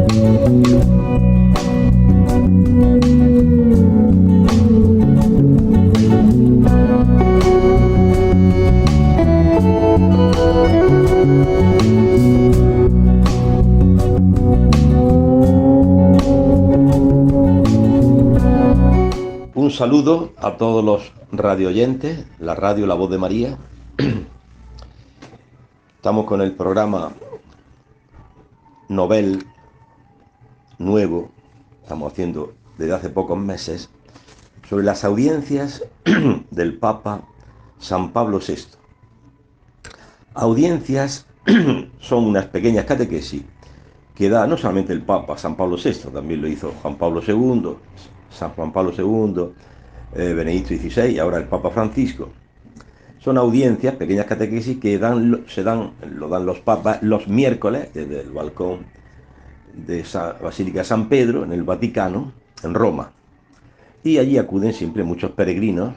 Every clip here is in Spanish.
Un saludo a todos los radioyentes, la radio La Voz de María. Estamos con el programa Novel nuevo, estamos haciendo desde hace pocos meses, sobre las audiencias del Papa San Pablo VI. Audiencias son unas pequeñas catequesis que da no solamente el Papa San Pablo VI, también lo hizo Juan Pablo II, San Juan Pablo II, Benedicto XVI y ahora el Papa Francisco. Son audiencias, pequeñas catequesis que lo dan los papas los miércoles desde el balcón de la Basílica de San Pedro en el Vaticano, en Roma. Y allí acuden siempre muchos peregrinos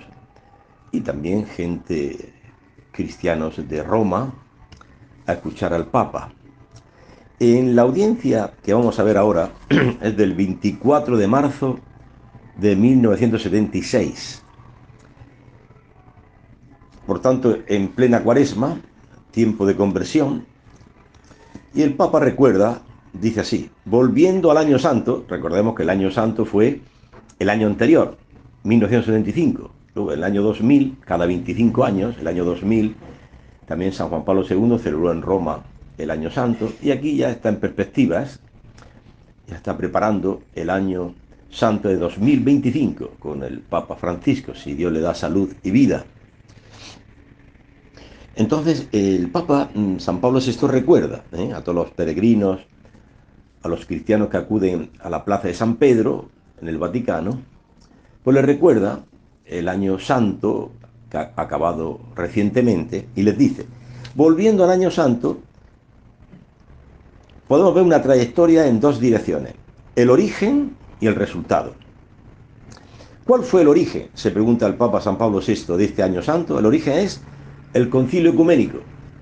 y también gente cristianos de Roma a escuchar al Papa. En la audiencia que vamos a ver ahora es del 24 de marzo de 1976. Por tanto, en plena Cuaresma, tiempo de conversión, y el Papa recuerda, dice así: volviendo al año santo, recordemos que el año santo fue el año anterior, 1975, luego el año 2000, cada 25 años, el año 2000, también San Juan Pablo II celebró en Roma el año santo, y aquí ya está en perspectivas, ya está preparando el año santo de 2025 con el Papa Francisco, si Dios le da salud y vida. Entonces el Papa San Pablo VI recuerda a todos los peregrinos, a los cristianos que acuden a la plaza de San Pedro en el Vaticano, pues les recuerda el año santo que ha acabado recientemente y les dice: volviendo al año santo, podemos ver una trayectoria en dos direcciones: el origen y el resultado. ¿Cuál fue el origen?, se pregunta el Papa San Pablo VI, de este año santo. El origen es el Concilio Ecuménico,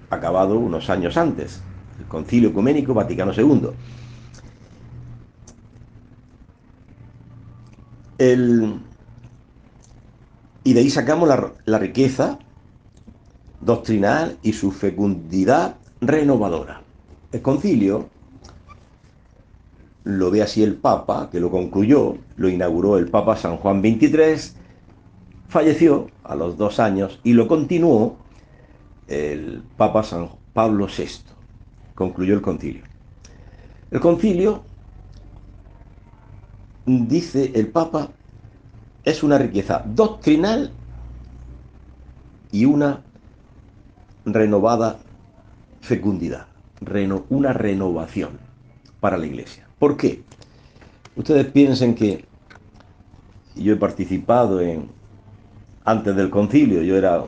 acabado unos años antes, el Concilio Ecuménico Vaticano II. Y de ahí sacamos la riqueza doctrinal y su fecundidad renovadora. El concilio lo ve así el Papa, que lo concluyó, lo inauguró el Papa San Juan XXIII, falleció a los 2 años y lo continuó el Papa San Pablo VI, concluyó el concilio. El concilio, dice el Papa, es una riqueza doctrinal y una renovada fecundidad, una renovación para la Iglesia. ¿Por qué? Ustedes piensen que yo he participado antes del concilio, yo era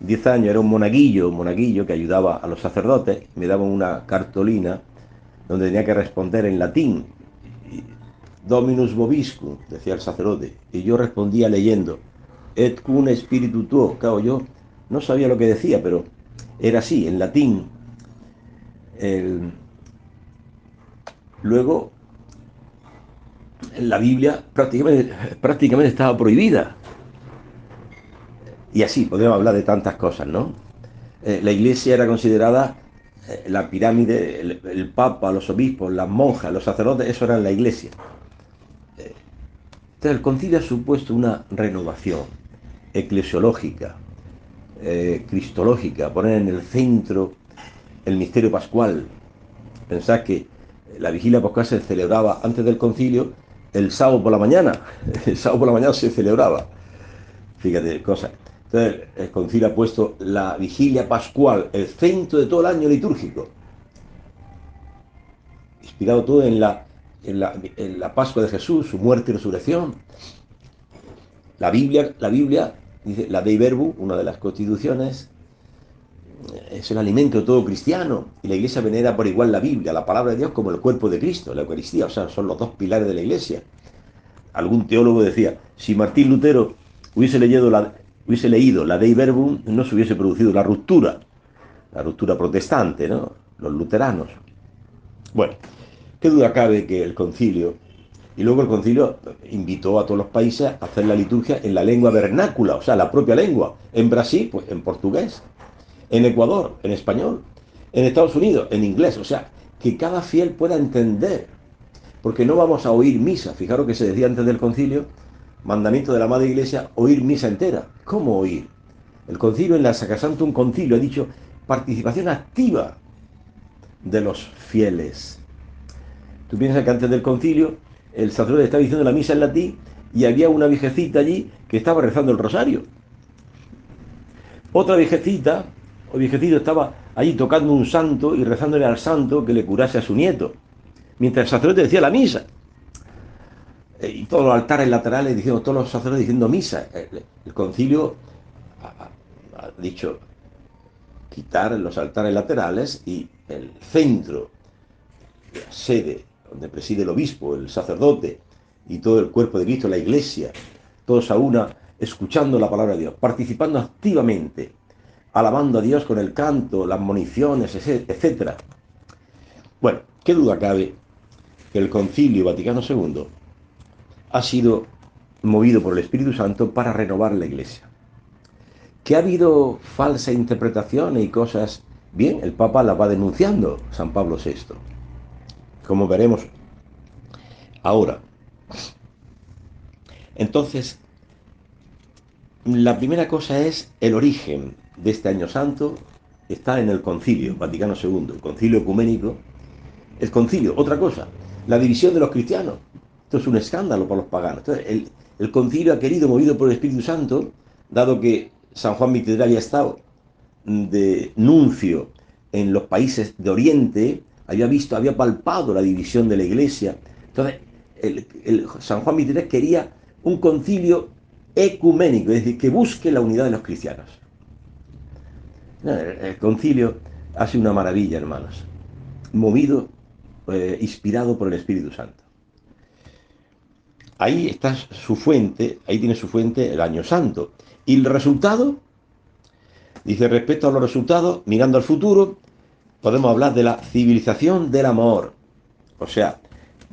10 años, era un monaguillo que ayudaba a los sacerdotes, me daban una cartolina donde tenía que responder en latín, Dominus vobiscum, decía el sacerdote, y yo respondía leyendo, et cum spiritu tuo. Claro, yo no sabía lo que decía, pero era así, en latín. Luego, la Biblia prácticamente estaba prohibida. Y así, podríamos hablar de tantas cosas, ¿no? La Iglesia era considerada la pirámide, el Papa, los obispos, las monjas, los sacerdotes, eso era la Iglesia. Entonces el concilio ha supuesto una renovación eclesiológica, cristológica, poner en el centro el misterio pascual. Pensad que la vigilia pascual se celebraba antes del concilio el sábado por la mañana. El sábado por la mañana se celebraba. Fíjate, cosas. Entonces el concilio ha puesto la vigilia pascual, el centro de todo el año litúrgico, inspirado todo en la Pascua de Jesús, su muerte y resurrección. La Biblia dice, la Dei Verbum, una de las constituciones, es el alimento de todo cristiano, y la Iglesia venera por igual la Biblia, la palabra de Dios, como el cuerpo de Cristo, la Eucaristía. O sea, son los dos pilares de la Iglesia. Algún teólogo decía, si Martín Lutero hubiese leído la Dei Verbum, no se hubiese producido la ruptura protestante, ¿no? Los luteranos. Bueno, qué duda cabe que el concilio, y luego el concilio invitó a todos los países a hacer la liturgia en la lengua vernácula, o sea, la propia lengua. En Brasil, pues en portugués. En Ecuador, en español. En Estados Unidos, en inglés. O sea, que cada fiel pueda entender. Porque no vamos a oír misa. Fijaros que se decía antes del concilio, mandamiento de la Madre Iglesia, oír misa entera. ¿Cómo oír? El concilio, en la Sacrosanctum Concilio, ha dicho participación activa de los fieles. Tú piensas que antes del concilio el sacerdote estaba diciendo la misa en latín y había una viejecita allí que estaba rezando el rosario. Otra viejecita o viejecito estaba allí tocando un santo y rezándole al santo que le curase a su nieto, mientras el sacerdote decía la misa. Y todos los altares laterales diciendo, todos los sacerdotes diciendo misa. El concilio ha dicho quitar los altares laterales y el centro, la sede donde preside el obispo, el sacerdote y todo el cuerpo de Cristo, la iglesia, todos a una, escuchando la palabra de Dios, participando activamente, alabando a Dios con el canto, las moniciones, etc. Bueno, qué duda cabe que el Concilio Vaticano II ha sido movido por el Espíritu Santo para renovar la iglesia. Que ha habido falsas interpretaciones y cosas, bien, el Papa las va denunciando, San Pablo VI, como veremos ahora. Entonces, la primera cosa es el origen de este año santo, está en el Concilio Vaticano II, el Concilio Ecuménico. El concilio, otra cosa, la división de los cristianos. Esto es un escándalo para los paganos. Entonces, el concilio ha querido, movido por el Espíritu Santo, dado que San Juan XXIII había estado de nuncio en los países de Oriente, había visto, había palpado la división de la iglesia. Entonces, San Juan XXIII quería un concilio ecuménico, es decir, que busque la unidad de los cristianos. El concilio ha sido una maravilla, hermanos, movido, inspirado por el Espíritu Santo. Ahí está su fuente, ahí tiene su fuente el año santo. Y el resultado, dice, respecto a los resultados, mirando al futuro, podemos hablar de la civilización del amor. O sea,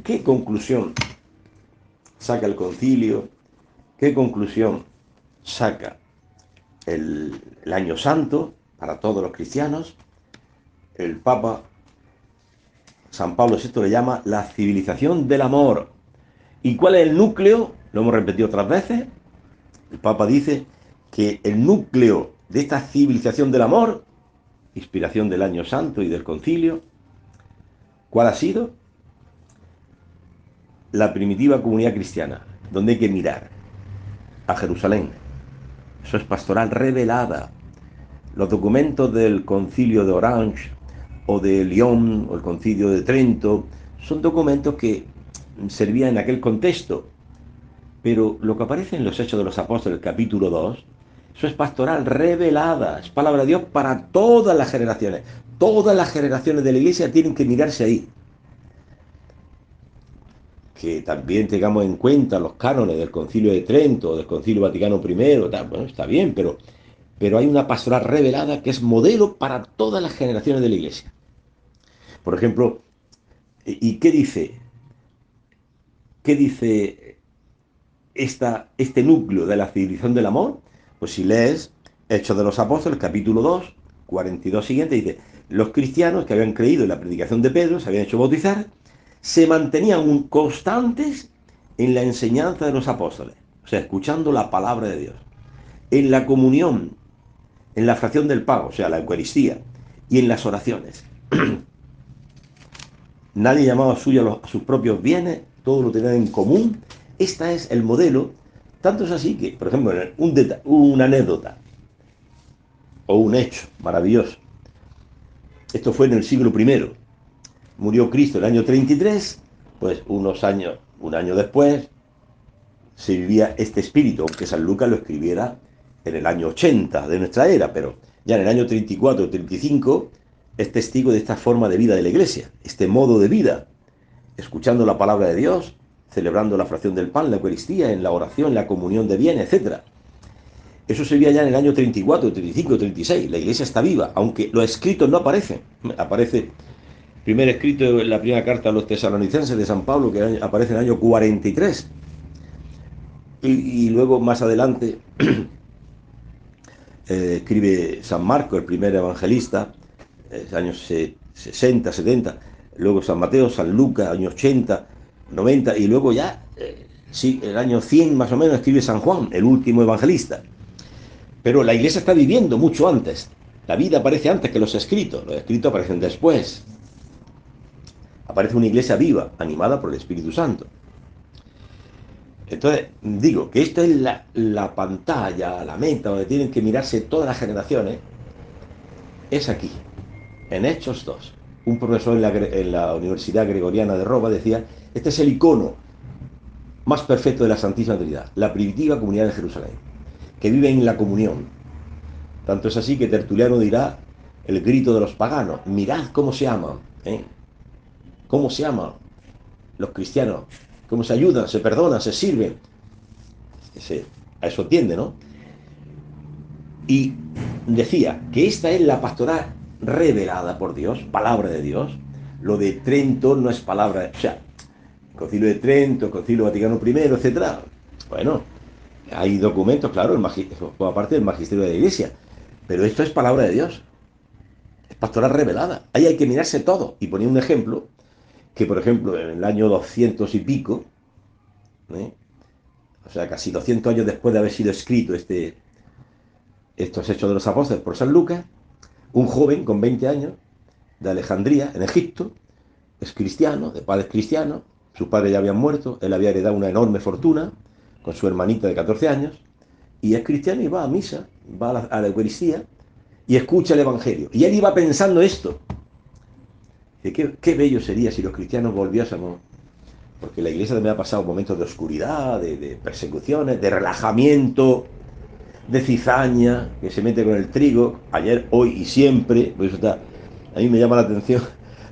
¿qué conclusión saca el concilio? ¿Qué conclusión saca el año santo para todos los cristianos? El Papa San Pablo VI le llama la civilización del amor. ¿Y cuál es el núcleo? Lo hemos repetido otras veces. El Papa dice que el núcleo de esta civilización del amor, inspiración del año santo y del concilio, ¿cuál ha sido? La primitiva comunidad cristiana, donde hay que mirar a Jerusalén. Eso es pastoral revelada. Los documentos del concilio de Orange o de Lyon o el concilio de Trento son documentos que servían en aquel contexto, pero lo que aparece en los Hechos de los Apóstoles, capítulo 2, eso es pastoral revelada, es palabra de Dios para todas las generaciones. Todas las generaciones de la iglesia tienen que mirarse ahí. Que también tengamos en cuenta los cánones del concilio de Trento o del concilio Vaticano I, bueno, está bien, pero hay una pastoral revelada que es modelo para todas las generaciones de la iglesia. Por ejemplo, ¿y qué dice? ¿Qué dice este núcleo de la civilización del amor? Pues si lees Hechos de los Apóstoles, capítulo 2, 42 siguiente, dice, los cristianos que habían creído en la predicación de Pedro, se habían hecho bautizar, se mantenían constantes en la enseñanza de los apóstoles, o sea, escuchando la palabra de Dios, en la comunión, en la fracción del pan, o sea, la Eucaristía, y en las oraciones. Nadie llamaba suyo a sus propios bienes, todo lo tenían en común. Este es el modelo. Tanto es así que, por ejemplo, una anécdota o un hecho maravilloso. Esto fue en el siglo I. Murió Cristo el año 33, pues un año después, se vivía este espíritu, aunque San Lucas lo escribiera en el año 80 de nuestra era, pero ya en el año 34 o 35 es testigo de esta forma de vida de la iglesia, este modo de vida, escuchando la palabra de Dios, celebrando la fracción del pan, la Eucaristía, en la oración, la comunión de bienes, etc. Eso se vivía ya en el año 34, 35, 36. La iglesia está viva, aunque los escritos no aparecen. Aparece Primer escrito, la primera carta a los tesalonicenses de San Pablo, que aparece en el año 43. Y luego, más adelante, escribe San Marco, el primer evangelista, años 60, 70. Luego San Mateo, San Lucas, años 80, 90. Y luego ya, sí, el año 100 más o menos, escribe San Juan, el último evangelista. Pero la iglesia está viviendo mucho antes. La vida aparece antes que los escritos aparecen después. Aparece una iglesia viva, animada por el Espíritu Santo. Entonces, digo que esta es la pantalla, la meta donde tienen que mirarse todas las generaciones, es aquí, en Hechos 2. Un profesor en la Universidad Gregoriana de Roma decía, este es el icono más perfecto de la Santísima Trinidad, la primitiva comunidad de Jerusalén, que vive en la comunión. Tanto es así que Tertuliano dirá el grito de los paganos, mirad cómo se aman, ¿eh? Cómo se aman los cristianos, cómo se ayudan, se perdonan, se sirven. A eso tiende, ¿no? Y decía que esta es la pastoral revelada por Dios, palabra de Dios. Lo de Trento no es palabra, o sea, el Concilio de Trento, el Concilio Vaticano I, etcétera. Bueno, hay documentos, claro, como parte del magisterio de la Iglesia, pero esto es palabra de Dios, es pastoral revelada. Ahí hay que mirarse todo. Y ponía un ejemplo, que por ejemplo, en el año 200 y pico, ¿eh? O sea, casi 200 años después de haber sido escrito estos Hechos de los Apóstoles por San Lucas, un joven con 20 años de Alejandría, en Egipto, es cristiano, de padres cristianos, sus padres ya habían muerto, él había heredado una enorme fortuna con su hermanita de 14 años, y es cristiano y va a misa, va a la Eucaristía y escucha el Evangelio. Y él iba pensando esto, qué bello sería si los cristianos volviésemos, porque la iglesia también ha pasado momentos de oscuridad, de persecuciones, de relajamiento, de cizaña, que se mete con el trigo, ayer, hoy y siempre. Por eso a mí me llama la atención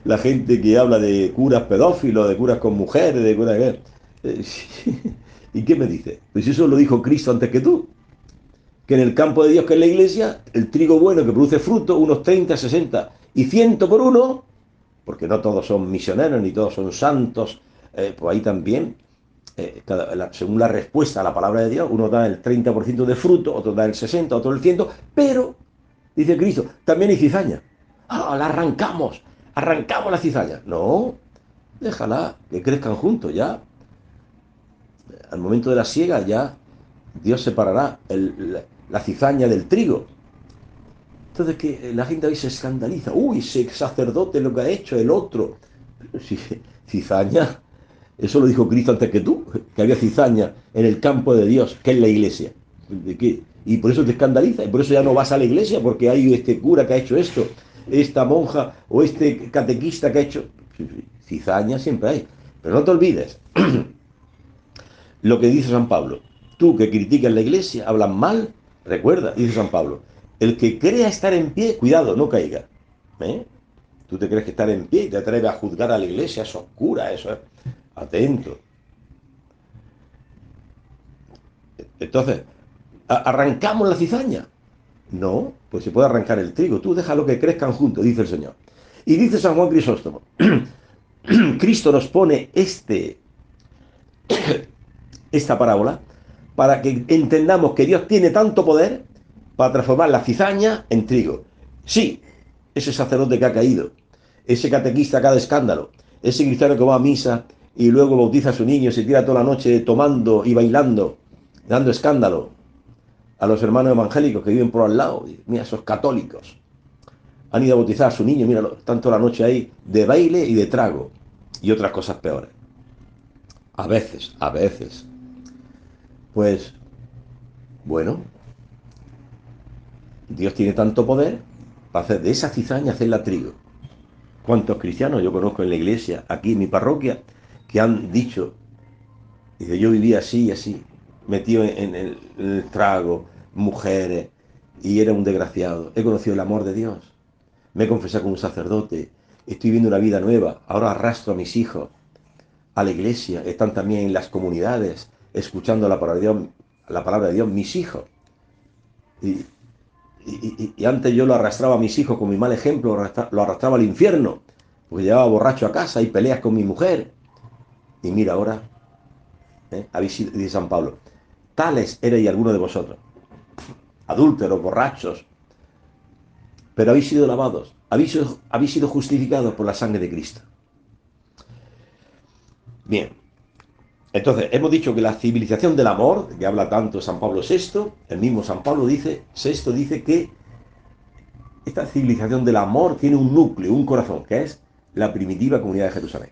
la gente que habla de curas pedófilos, de curas con mujeres, de curas... ¿Y qué me dice? Pues eso lo dijo Cristo antes que tú, que en el campo de Dios, que es la iglesia, el trigo bueno que produce fruto, unos 30, 60 y 100 por uno, porque no todos son misioneros, ni todos son santos, pues ahí también según la respuesta a la palabra de Dios, uno da el 30% de fruto, otro da el 60%, otro el 100%, pero, dice Cristo, también hay cizaña. Ah, la arrancamos la cizaña. No, déjala, que crezcan juntos ya. Al momento de la siega ya Dios separará la cizaña del trigo. Entonces que la gente hoy se escandaliza. Uy, ese sacerdote lo que ha hecho, el otro. Si, cizaña, eso lo dijo Cristo antes que tú, que había cizaña en el campo de Dios, que es la iglesia. ¿De qué? Y por eso te escandaliza, y por eso ya no vas a la iglesia, porque hay este cura que ha hecho esto, esta monja o este catequista que ha hecho... Cizaña siempre hay. Pero no te olvides lo que dice San Pablo. Tú que criticas la iglesia, hablas mal, recuerda, dice San Pablo, el que crea estar en pie, cuidado, no caiga. ¿Eh? Tú te crees que estar en pie y te atreves a juzgar a la iglesia, eso es cura, eso es... Atento. Entonces, ¿arrancamos la cizaña? No, pues se puede arrancar el trigo. Tú déjalo que crezcan juntos, dice el Señor. Y dice San Juan Crisóstomo, Cristo nos pone esta parábola para que entendamos que Dios tiene tanto poder para transformar la cizaña en trigo. Sí, ese sacerdote que ha caído, ese catequista que ha de escándalo, ese cristiano que va a misa y luego bautiza a su niño y se tira toda la noche tomando y bailando, dando escándalo a los hermanos evangélicos que viven por al lado. Mira, esos católicos han ido a bautizar a su niño, mira, tanto la noche ahí de baile y de trago y otras cosas peores. A veces. Pues, bueno, Dios tiene tanto poder para hacer de esa cizaña hacerla trigo. ¿Cuántos cristianos yo conozco en la iglesia, aquí en mi parroquia, que han dicho, dice, yo vivía así y así, metido en el trago, mujeres, y era un desgraciado. He conocido el amor de Dios, me he confesado con un sacerdote, estoy viviendo una vida nueva, ahora arrastro a mis hijos a la iglesia, están también en las comunidades, escuchando la palabra de Dios, mis hijos. Y, y antes yo lo arrastraba a mis hijos con mi mal ejemplo, lo arrastraba al infierno. porque llevaba borracho a casa y peleas con mi mujer. Y mira ahora, habéis sido, dice San Pablo, tales erais algunos de vosotros, adúlteros, borrachos, pero habéis sido lavados, habéis sido justificados por la sangre de Cristo. Bien, entonces hemos dicho que la civilización del amor, que habla tanto San Pablo VI, el mismo San Pablo dice que esta civilización del amor tiene un núcleo, un corazón, que es la primitiva comunidad de Jerusalén.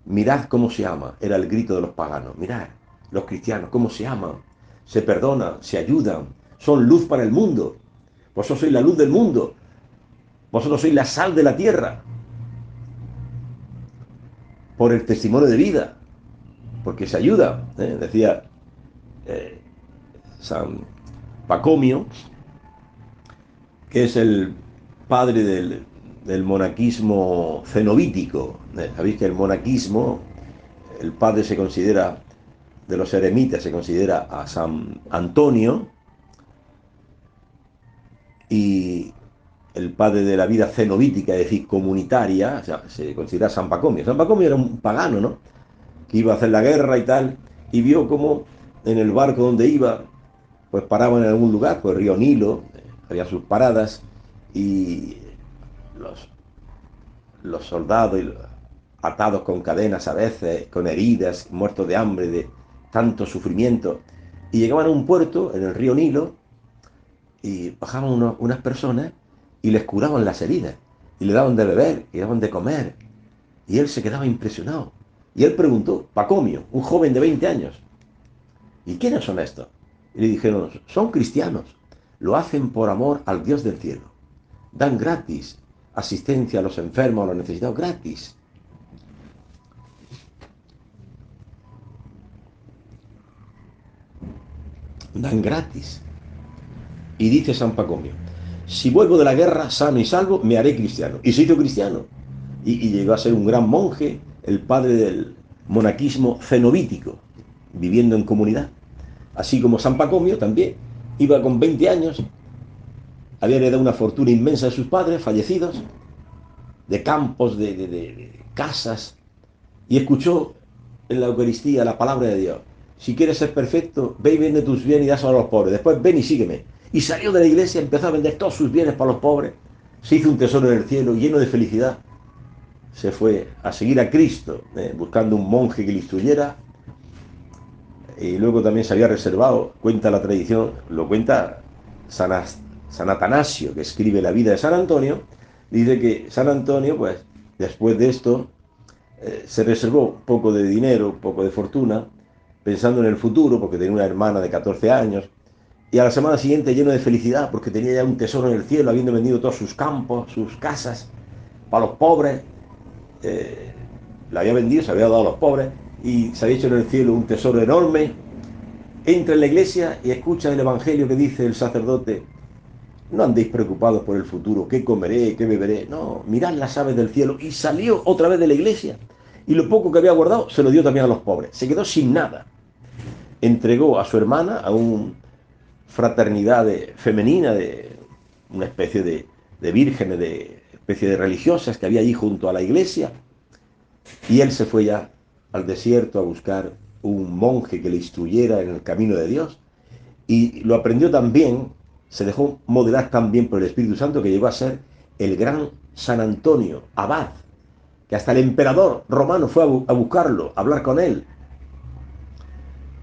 Mirad cómo se ama, era el grito de los paganos. Mirad, los cristianos, cómo se aman, se perdonan, se ayudan, son luz para el mundo. Vosotros sois la luz del mundo, vosotros sois la sal de la tierra, por el testimonio de vida, porque se ayuda. Decía San Pacomio, que es el padre del monaquismo cenobítico. Sabéis que el monaquismo, el padre se considera, de los eremitas, se considera a San Antonio, y el padre de la vida cenobítica, es decir, comunitaria, o sea, se considera San Pacomio. San Pacomio era un pagano, ¿no? Que iba a hacer la guerra y tal, y vio como en el barco donde iba, pues paraban en algún lugar, pues el río Nilo, había sus paradas, y los, los soldados atados con cadenas a veces, con heridas, muertos de hambre, de tanto sufrimiento, y llegaban a un puerto en el río Nilo, y bajaban unas personas y les curaban las heridas, y le daban de beber, y le daban de comer, y él se quedaba impresionado. Y él preguntó, Pacomio, un joven de 20 años, ¿y quiénes son estos? Y le dijeron, son cristianos, lo hacen por amor al Dios del cielo, dan gratis asistencia a los enfermos, a los necesitados, gratis. Dan gratis. Y dice San Pacomio, si vuelvo de la guerra sano y salvo, me haré cristiano. Y se hizo cristiano. Y llegó a ser un gran monje, el padre del monaquismo cenobítico, viviendo en comunidad. Así como San Pacomio también iba con 20 años, había heredado una fortuna inmensa de sus padres fallecidos, de campos, de casas, y escuchó en la Eucaristía la palabra de Dios. Si quieres ser perfecto, ve y vende tus bienes y dáselo a los pobres. Después ven y sígueme. Y salió de la iglesia, empezó a vender todos sus bienes para los pobres. Se hizo un tesoro en el cielo, lleno de felicidad. Se fue a seguir a Cristo, buscando un monje que le instruyera. Y luego también se había reservado, cuenta la tradición, lo cuenta San Atanasio, que escribe la vida de San Antonio. Dice que San Antonio, pues, después de esto, se reservó un poco de dinero, un poco de fortuna, pensando en el futuro, porque tenía una hermana de 14 años, y a la semana siguiente lleno de felicidad, porque tenía ya un tesoro en el cielo, habiendo vendido todos sus campos, sus casas, para los pobres, la había vendido, se había dado a los pobres, y se había hecho en el cielo un tesoro enorme. Entra en la iglesia y escucha el evangelio que dice el sacerdote, no andéis preocupados por el futuro, qué comeré, qué beberé, no, mirad las aves del cielo. Y salió otra vez de la iglesia, y lo poco que había guardado se lo dio también a los pobres, se quedó sin nada. Entregó a su hermana a una fraternidad femenina, de una especie de vírgenes, de especie de religiosas que había allí junto a la iglesia, y él se fue ya al desierto a buscar un monje que le instruyera en el camino de Dios, y lo aprendió tan bien, se dejó modelar tan bien por el Espíritu Santo, que llegó a ser el gran San Antonio, abad, que hasta el emperador romano fue a buscarlo, a hablar con él.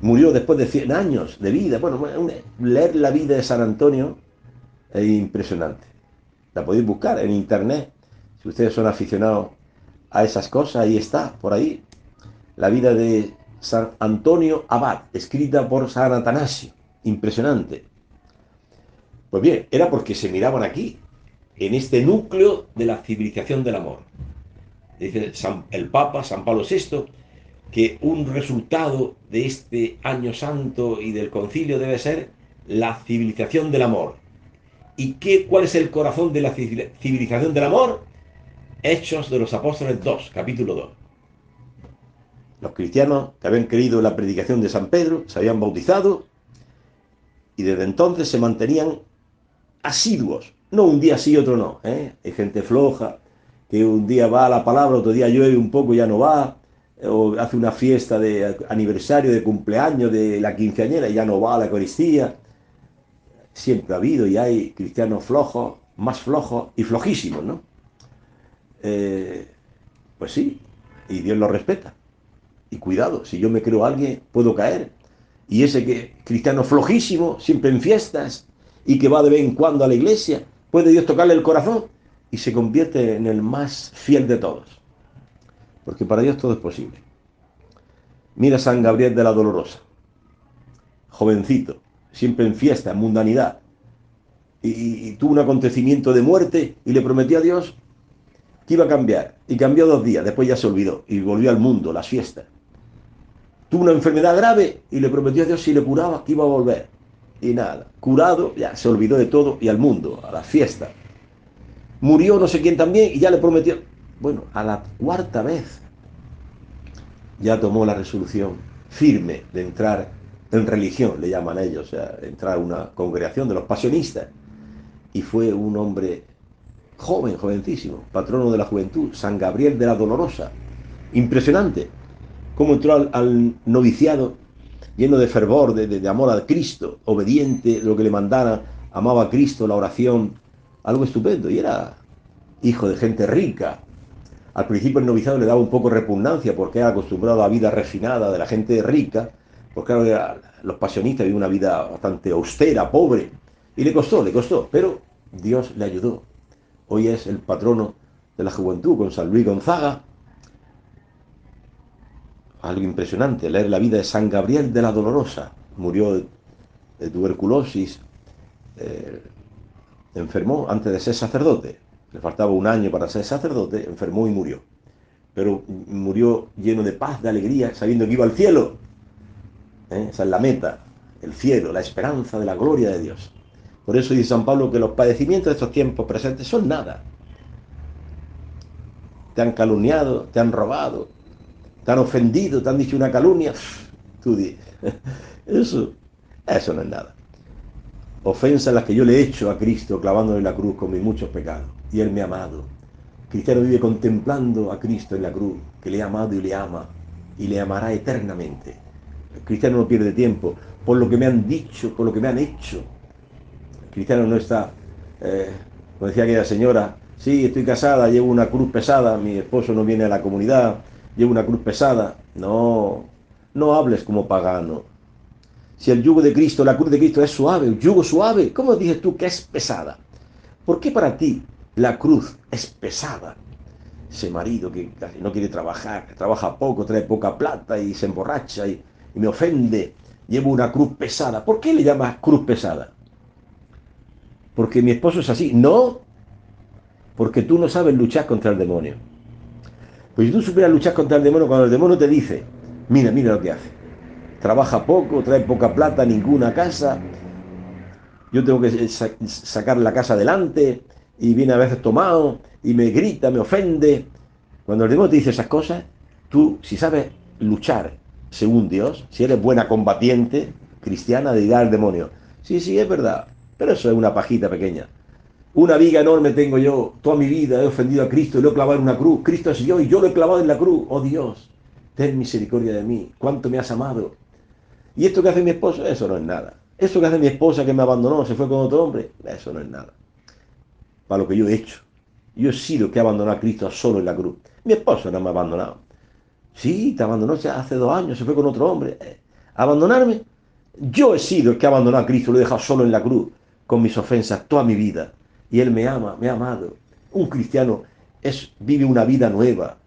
Murió después de 100 años de vida. Bueno, leer la vida de San Antonio es impresionante. La podéis buscar en internet. Si ustedes son aficionados a esas cosas, ahí está, por ahí. La vida de San Antonio Abad, escrita por San Atanasio. Impresionante. Pues bien, era porque se miraban aquí, en este núcleo de la civilización del amor. Dice el Papa, San Pablo VI, que un resultado de este año santo y del concilio debe ser la civilización del amor. ¿Y cuál es el corazón de la civilización del amor? Hechos de los Apóstoles 2, capítulo 2. Los cristianos que habían creído en la predicación de San Pedro se habían bautizado y desde entonces se mantenían asiduos. No un día sí, otro no. Hay gente floja que un día va a la palabra, otro día llueve un poco, ya no va, o hace una fiesta de aniversario, de cumpleaños, de la quinceañera, y ya no va a la Eucaristía. Siempre ha habido y hay cristianos flojos, más flojos y flojísimos, ¿no? Eh, pues sí, y Dios lo respeta. Y cuidado, si yo me creo alguien, puedo caer. Y ese que cristiano flojísimo, siempre en fiestas, y que va de vez en cuando a la iglesia, puede Dios tocarle el corazón y se convierte en el más fiel de todos. Porque para Dios todo es posible. Mira San Gabriel de la Dolorosa, jovencito, siempre en fiesta, en mundanidad, y tuvo un acontecimiento de muerte y le prometió a Dios que iba a cambiar. Y cambió 2 días, después ya se olvidó y volvió al mundo, las fiestas. Tuvo una enfermedad grave y le prometió a Dios si le curaba que iba a volver. Y nada, curado, ya se olvidó de todo y al mundo, a las fiestas. Murió no sé quién también y ya le prometió. Bueno, a la 4.ª vez ya tomó la resolución firme de entrar en religión, le llaman ellos, o sea, entrar a una congregación de los pasionistas. Y fue un hombre joven, jovencísimo, patrono de la juventud, San Gabriel de la Dolorosa. Impresionante cómo entró al noviciado lleno de fervor, de amor a Cristo, obediente, lo que le mandara, amaba a Cristo, la oración, algo estupendo. Y era hijo de gente rica. Al principio el noviciado le daba un poco repugnancia porque era acostumbrado a la vida refinada de la gente rica, porque claro, los pasionistas vivían una vida bastante austera, pobre, y le costó, pero Dios le ayudó. Hoy es el patrono de la juventud con San Luis Gonzaga. Algo impresionante, leer la vida de San Gabriel de la Dolorosa. Murió de tuberculosis, eh, enfermó antes de ser sacerdote. Le faltaba un año para ser sacerdote, enfermó y murió. Pero murió lleno de paz, de alegría, sabiendo que iba al cielo. Esa es la meta, el cielo, la esperanza de la gloria de Dios. Por eso dice San Pablo que los padecimientos de estos tiempos presentes son nada. Te han calumniado, te han robado, te han ofendido, te han dicho una calumnia. Tú dices, eso no es nada. Ofensas las que yo le he hecho a Cristo clavándole en la cruz con mis muchos pecados. Y Él me ha amado. El cristiano vive contemplando a Cristo en la cruz, que le ha amado y le ama, y le amará eternamente. El cristiano no pierde tiempo por lo que me han dicho, por lo que me han hecho. El cristiano no está, como decía aquella señora, sí, estoy casada, llevo una cruz pesada, mi esposo no viene a la comunidad, llevo una cruz pesada. No, no hables como pagano. Si el yugo de Cristo, la cruz de Cristo es suave, un yugo suave, ¿cómo dices tú que es pesada? ¿Por qué para ti la cruz es pesada? Ese marido que casi no quiere trabajar, que trabaja poco, trae poca plata y se emborracha y me ofende, llevo una cruz pesada. ¿Por qué le llamas cruz pesada? Porque mi esposo es así. No, porque tú no sabes luchar contra el demonio. Pues si tú supieras luchar contra el demonio, cuando el demonio te dice, mira, mira lo que hace. Trabaja poco, trae poca plata, ninguna casa, yo tengo que sacar la casa adelante y viene a veces tomado y me grita, me ofende. Cuando el demonio te dice esas cosas, tú, si sabes luchar según Dios, si eres buena combatiente cristiana, dirá al demonio, sí, sí, es verdad, pero eso es una pajita pequeña. Una viga enorme tengo yo, toda mi vida he ofendido a Cristo y lo he clavado en una cruz. Cristo es yo y yo lo he clavado en la cruz. Oh Dios, ten misericordia de mí, cuánto me has amado. ¿Y esto que hace mi esposo? Eso no es nada. Eso que hace mi esposa que me abandonó, se fue con otro hombre, eso no es nada. Para lo que yo he hecho. Yo he sido el que abandonó a Cristo solo en la cruz. Mi esposo no me ha abandonado. Sí, te abandonó hace 2 años, se fue con otro hombre. ¿Abandonarme? Yo he sido el que abandonó a Cristo, lo he dejado solo en la cruz, con mis ofensas, toda mi vida. Y Él me ama, me ha amado. Un cristiano vive una vida nueva.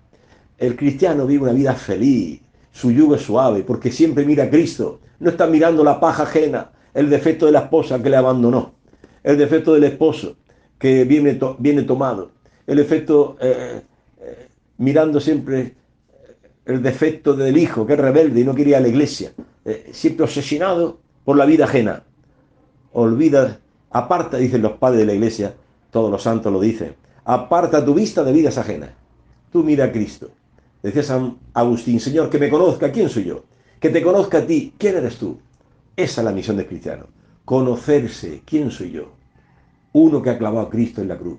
El cristiano vive una vida feliz. Su yugo es suave, porque siempre mira a Cristo. No está mirando la paja ajena, el defecto de la esposa que le abandonó, el defecto del esposo que viene tomado, el defecto mirando siempre el defecto del hijo que es rebelde y no quería ir a la iglesia, siempre obsesionado por la vida ajena. Olvida, aparta, dicen los padres de la iglesia, todos los santos lo dicen, aparta tu vista de vidas ajenas. Tú mira a Cristo. Decía San Agustín, Señor, que me conozca, ¿quién soy yo? Que te conozca a ti, ¿quién eres tú? Esa es la misión del cristiano. Conocerse, ¿quién soy yo? Uno que ha clavado a Cristo en la cruz.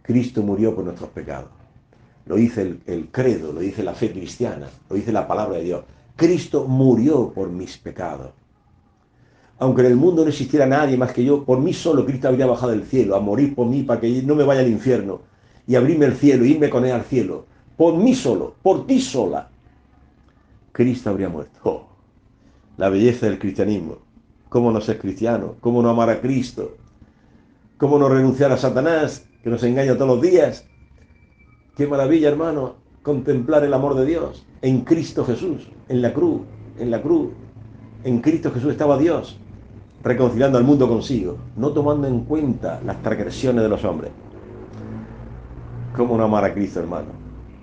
Cristo murió por nuestros pecados. Lo dice el credo, lo dice la fe cristiana, lo dice la palabra de Dios. Cristo murió por mis pecados. Aunque en el mundo no existiera nadie más que yo, por mí solo Cristo habría bajado del cielo a morir por mí para que no me vaya al infierno y abrirme el cielo, irme con él al cielo. Por mí solo, por ti sola, Cristo habría muerto. Oh, la belleza del cristianismo. ¿Cómo no ser cristiano? ¿Cómo no amar a Cristo? ¿Cómo no renunciar a Satanás, que nos engaña todos los días? Qué maravilla, hermano, contemplar el amor de Dios en Cristo Jesús, en la cruz, en la cruz. En Cristo Jesús estaba Dios, reconciliando al mundo consigo, no tomando en cuenta las transgresiones de los hombres. ¿Cómo no amar a Cristo, hermano?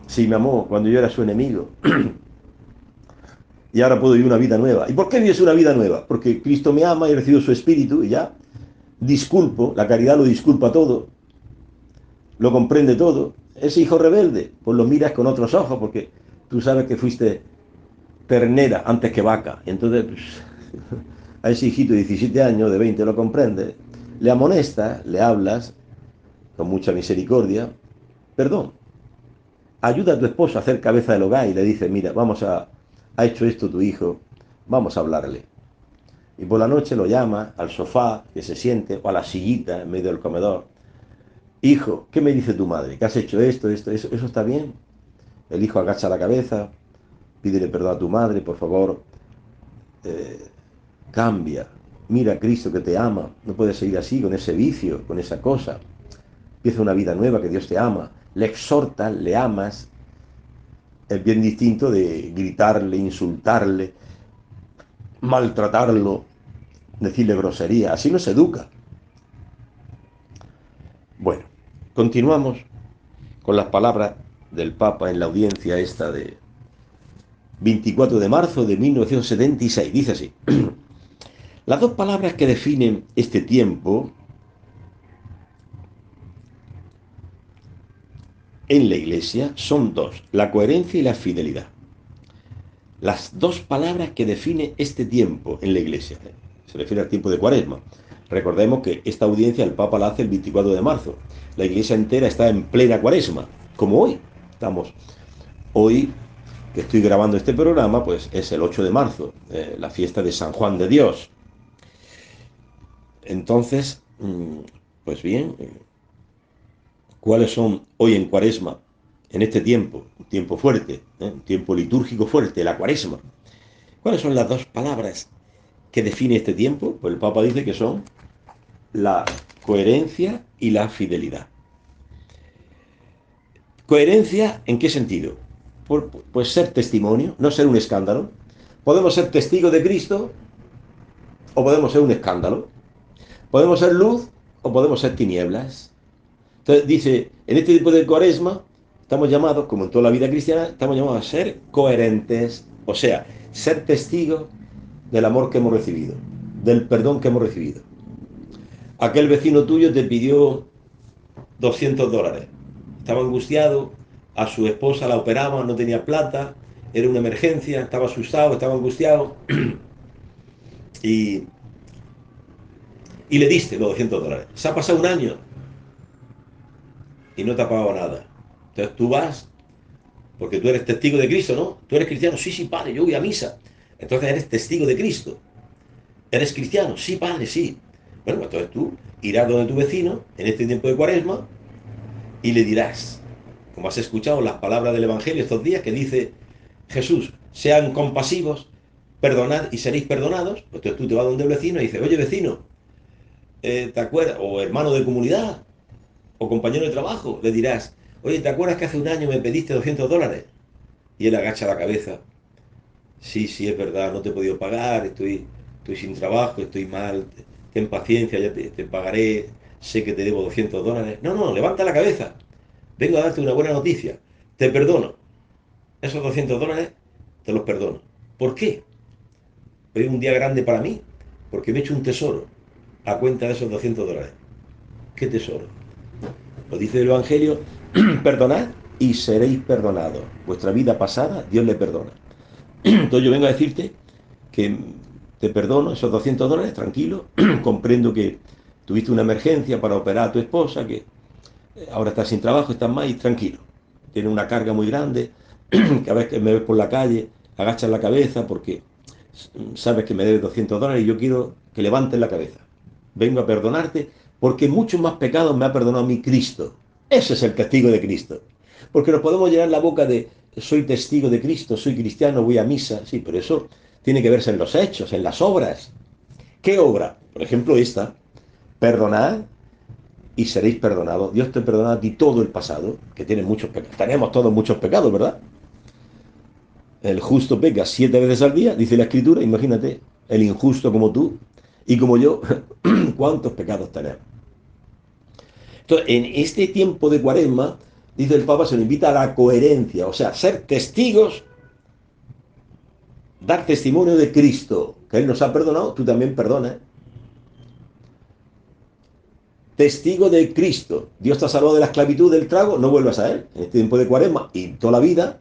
Si me amó cuando yo era su enemigo, y ahora puedo vivir una vida nueva. ¿Y por qué vives una vida nueva? Porque Cristo me ama y he recibido su espíritu y ya disculpo, la caridad lo disculpa todo, lo comprende todo. Ese hijo rebelde, pues lo miras con otros ojos, porque tú sabes que fuiste ternera antes que vaca. Y entonces, pues, a ese hijito de 17 años, de 20, lo comprende. Le amonestas, le hablas con mucha misericordia. Perdón. Ayuda a tu esposo a hacer cabeza del hogar y le dice, mira, ha hecho esto tu hijo, vamos a hablarle. Y por la noche lo llama al sofá, que se siente, o a la sillita en medio del comedor. Hijo, ¿qué me dice tu madre? ¿Que has hecho esto, eso está bien? El hijo agacha la cabeza, pídele perdón a tu madre, por favor, eh, cambia. Mira a Cristo que te ama, no puedes seguir así, con ese vicio, con esa cosa. Empieza una vida nueva, que Dios te ama. Le exhortas, le amas. Es bien distinto de gritarle, insultarle, maltratarlo, decirle grosería. Así no se educa. Bueno, continuamos con las palabras del Papa en la audiencia esta de 24 de marzo de 1976. Dice así: las dos palabras que definen este tiempo en la Iglesia son dos: la coherencia y la fidelidad. Las dos palabras que definen este tiempo en la Iglesia. Se refiere al tiempo de Cuaresma. Recordemos que esta audiencia el Papa la hace el 24 de marzo. La Iglesia entera está en plena Cuaresma, como hoy. Estamos hoy, que estoy grabando este programa, pues es el 8 de marzo, la fiesta de San Juan de Dios. Entonces, pues bien, ¿cuáles son hoy en Cuaresma, en este tiempo, un tiempo fuerte, un tiempo litúrgico fuerte, la Cuaresma? ¿Cuáles son las dos palabras que define este tiempo? Pues el Papa dice que son la coherencia y la fidelidad. ¿Coherencia en qué sentido? Pues ser testimonio, no ser un escándalo. Podemos ser testigos de Cristo o podemos ser un escándalo. Podemos ser luz o podemos ser tinieblas. Entonces dice, en este tipo de Cuaresma estamos llamados, como en toda la vida cristiana, estamos llamados a ser coherentes, o sea, ser testigos del amor que hemos recibido, del perdón que hemos recibido. Aquel vecino tuyo te pidió $200. Estaba angustiado, a su esposa la operaban, no tenía plata, era una emergencia, estaba asustado, estaba angustiado y, y le diste los $200. Se ha pasado un año y no te ha pagado nada. Entonces tú vas, porque tú eres testigo de Cristo, ¿no? Tú eres cristiano, sí, sí, padre, yo voy a misa. Entonces eres testigo de Cristo. ¿Eres cristiano? Sí, padre, sí. Bueno, pues entonces tú irás donde tu vecino en este tiempo de Cuaresma y le dirás, como has escuchado las palabras del Evangelio estos días, que dice Jesús, sean compasivos, perdonad y seréis perdonados. Pues entonces tú te vas donde el vecino y dices, oye vecino, ¿te acuerdas? O hermano de comunidad, o compañero de trabajo, le dirás, oye, ¿te acuerdas que hace un año me pediste $200? Y él agacha la cabeza, sí, sí, es verdad, no te he podido pagar, estoy sin trabajo, estoy mal, ten paciencia, ya te pagaré, sé que te debo $200. No, no, levanta la cabeza, vengo a darte una buena noticia, te perdono, esos $200 te los perdono. ¿Por qué? Hoy es un día grande para mí, porque me he hecho un tesoro a cuenta de esos $200. ¿Qué tesoro? Lo dice el Evangelio, perdonad y seréis perdonados. Vuestra vida pasada, Dios le perdona. Entonces yo vengo a decirte que te perdono esos $200, tranquilo, comprendo que tuviste una emergencia para operar a tu esposa, que ahora estás sin trabajo, estás más y tranquilo. Tienes una carga muy grande, que a veces que me ves por la calle, agachas la cabeza porque sabes que me debes $200 y yo quiero que levantes la cabeza. Vengo a perdonarte porque muchos más pecados me ha perdonado mi Cristo. Ese es el testigo de Cristo. Porque nos podemos llenar la boca de soy testigo de Cristo, soy cristiano, voy a misa. Sí, pero eso tiene que verse en los hechos, en las obras. ¿Qué obra? Por ejemplo, esta. Perdonad y seréis perdonados. Dios te perdona a ti todo el pasado, que tienes muchos pecados. Tenemos todos muchos pecados, ¿verdad? El justo peca 7 veces al día, dice la Escritura. Imagínate, el injusto como tú y como yo, ¿cuántos pecados tenemos? Entonces, en este tiempo de Cuaresma, dice el Papa, se nos invita a la coherencia, o sea, ser testigos, dar testimonio de Cristo, que Él nos ha perdonado, tú también perdonas. Testigo de Cristo. Dios te ha salvado de la esclavitud del trago, no vuelvas a Él. En este tiempo de Cuaresma y toda la vida,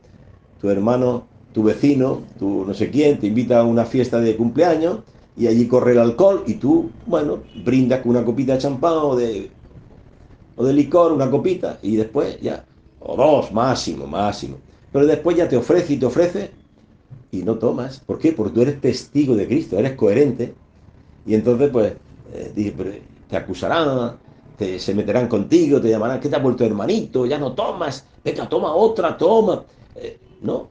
tu hermano, tu vecino, tu no sé quién, te invita a una fiesta de cumpleaños y allí corre el alcohol y tú, bueno, brindas con una copita de champán o de licor, una copita y después ya, o dos, máximo, máximo. Pero después ya te ofrece y te ofrece y no tomas. ¿Por qué? Porque tú eres testigo de Cristo, eres coherente y entonces pues te acusarán, se meterán contigo, te llamarán, ¿qué te ha vuelto hermanito? Ya no tomas, venga, toma otra, toma. No,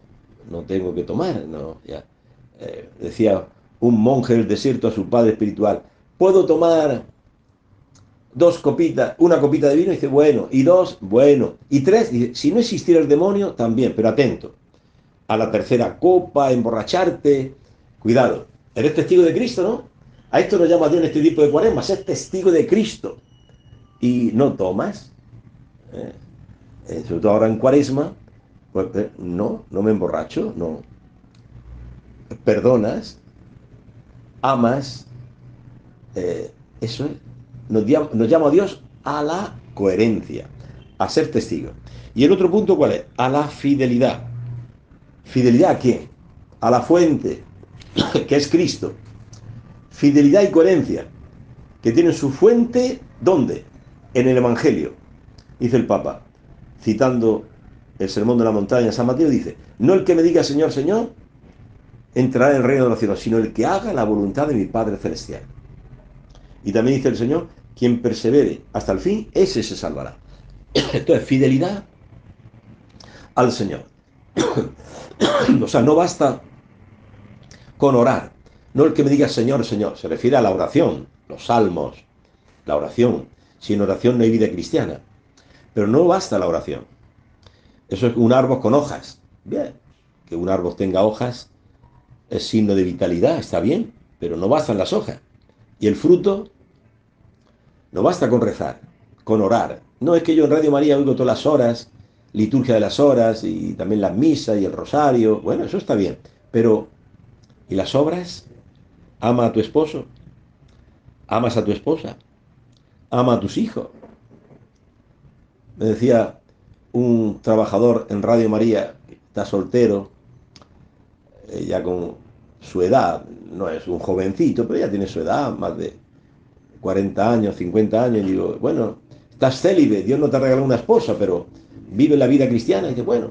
no tengo que tomar, no, ya. Decía un monje del desierto a su padre espiritual, ¿puedo tomar 2 copitas, una copita de vino? Y dice, bueno, y 2, bueno, y 3, dice, si no existiera el demonio, también, pero atento, a la tercera copa, emborracharte, cuidado, eres testigo de Cristo, ¿no? A esto nos llama Dios en este tipo de cuaresma, ser testigo de Cristo. Y no tomas, ¿eh? Sobre todo ahora en cuaresma, pues no, no me emborracho, no. Perdonas, amas, eso es. Nos llama a Dios a la coherencia, a ser testigo. Y el otro punto, ¿cuál es? A la fidelidad. ¿Fidelidad a qué? A la fuente, que es Cristo. Fidelidad y coherencia, que tienen su fuente, ¿dónde? En el Evangelio. Dice el Papa, citando el Sermón de la Montaña, San Mateo dice, no el que me diga Señor, Señor, entrará en el reino de los cielos, sino el que haga la voluntad de mi Padre Celestial. Y también dice el Señor, quien persevere hasta el fin, ese se salvará. Entonces, fidelidad al Señor. O sea, no basta con orar. No el que me diga Señor, Señor. Se refiere a la oración, los salmos, la oración. Sin oración no hay vida cristiana. Pero no basta la oración. Eso es un árbol con hojas. Bien, que un árbol tenga hojas es signo de vitalidad, está bien, pero no bastan las hojas. Y el fruto, no basta con rezar, con orar. No es que yo en Radio María oigo todas las horas, liturgia de las horas y también las misas y el rosario. Bueno, eso está bien. Pero, ¿y las obras? Ama a tu esposo, amas a tu esposa, ama a tus hijos. Me decía un trabajador en Radio María, que está soltero, ya con su edad, no es un jovencito, pero ya tiene su edad, más de 40 años, 50 años, y digo, bueno, estás célibe, Dios no te regaló una esposa, pero vive la vida cristiana. Y dice, bueno,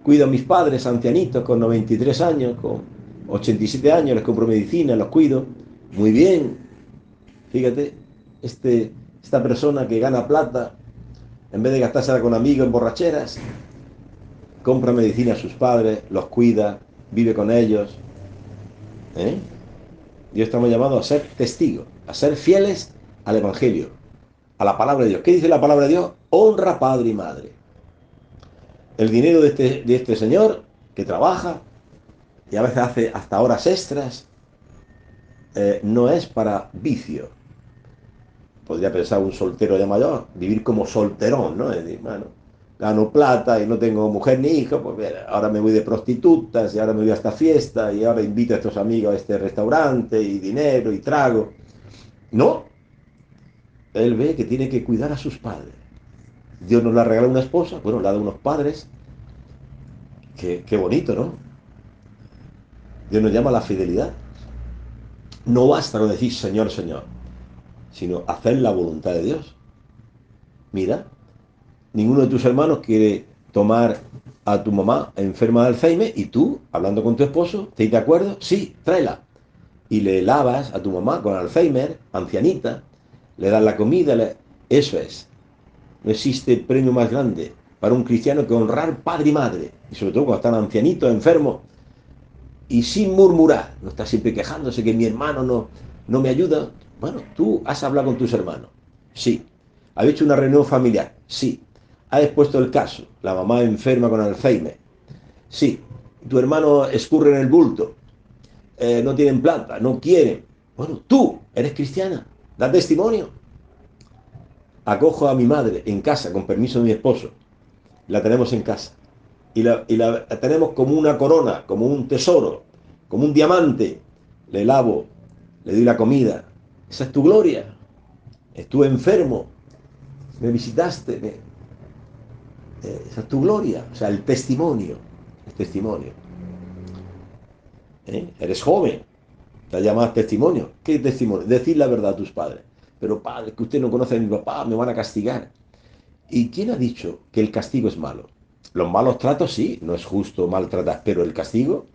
cuido a mis padres ancianitos con 93 años, con 87 años, les compro medicina, los cuido. Muy bien, fíjate, esta persona que gana plata, en vez de gastársela con amigos en borracheras, compra medicina a sus padres, los cuida, vive con ellos. ¿Eh? Y estamos llamados a ser testigos, a ser fieles al Evangelio, a la palabra de Dios. ¿Qué dice la palabra de Dios? Honra padre y madre. El dinero de este señor que trabaja y a veces hace hasta horas extras, no es para vicio. Podría pensar un soltero ya mayor, vivir como solterón, ¿no? Es decir, bueno, gano plata y no tengo mujer ni hijo, pues bien, ahora me voy de prostitutas y ahora me voy a esta fiesta y ahora invito a estos amigos a este restaurante y dinero y trago. No, él ve que tiene que cuidar a sus padres. Dios nos la regala una esposa, bueno, la da unos padres. Qué bonito, ¿no? Dios nos llama a la fidelidad. No basta con decir Señor, Señor, sino hacer la voluntad de Dios. Mira, ninguno de tus hermanos quiere tomar a tu mamá enferma de Alzheimer y tú, hablando con tu esposo, ¿estáis de acuerdo? Sí, tráela. Y le lavas a tu mamá con Alzheimer, ancianita, le das la comida, eso es. No existe premio más grande para un cristiano que honrar padre y madre, y sobre todo cuando están ancianitos, enfermos, y sin murmurar, no está siempre quejándose que mi hermano no me ayuda. Bueno, tú has hablado con tus hermanos, sí. ¿Has hecho una reunión familiar? Sí. ¿Has expuesto el caso? La mamá enferma con Alzheimer. Sí. Tu hermano escurre en el bulto. No tienen planta, no quieren. Bueno, tú eres cristiana. Da testimonio. Acojo a mi madre en casa, con permiso de mi esposo. La tenemos en casa. Y la tenemos como una corona, como un tesoro, como un diamante. Le lavo, le doy la comida. Esa es tu gloria. Estuve enfermo, me visitaste, esa es tu gloria. O sea, el testimonio. El testimonio. Eres joven, te llamas testimonio. ¿Qué testimonio? Decir la verdad a tus padres. Pero padre, que usted no conoce a mi papá, me van a castigar. ¿Y quién ha dicho que el castigo es malo? Los malos tratos sí, no es justo maltratar, pero el castigo,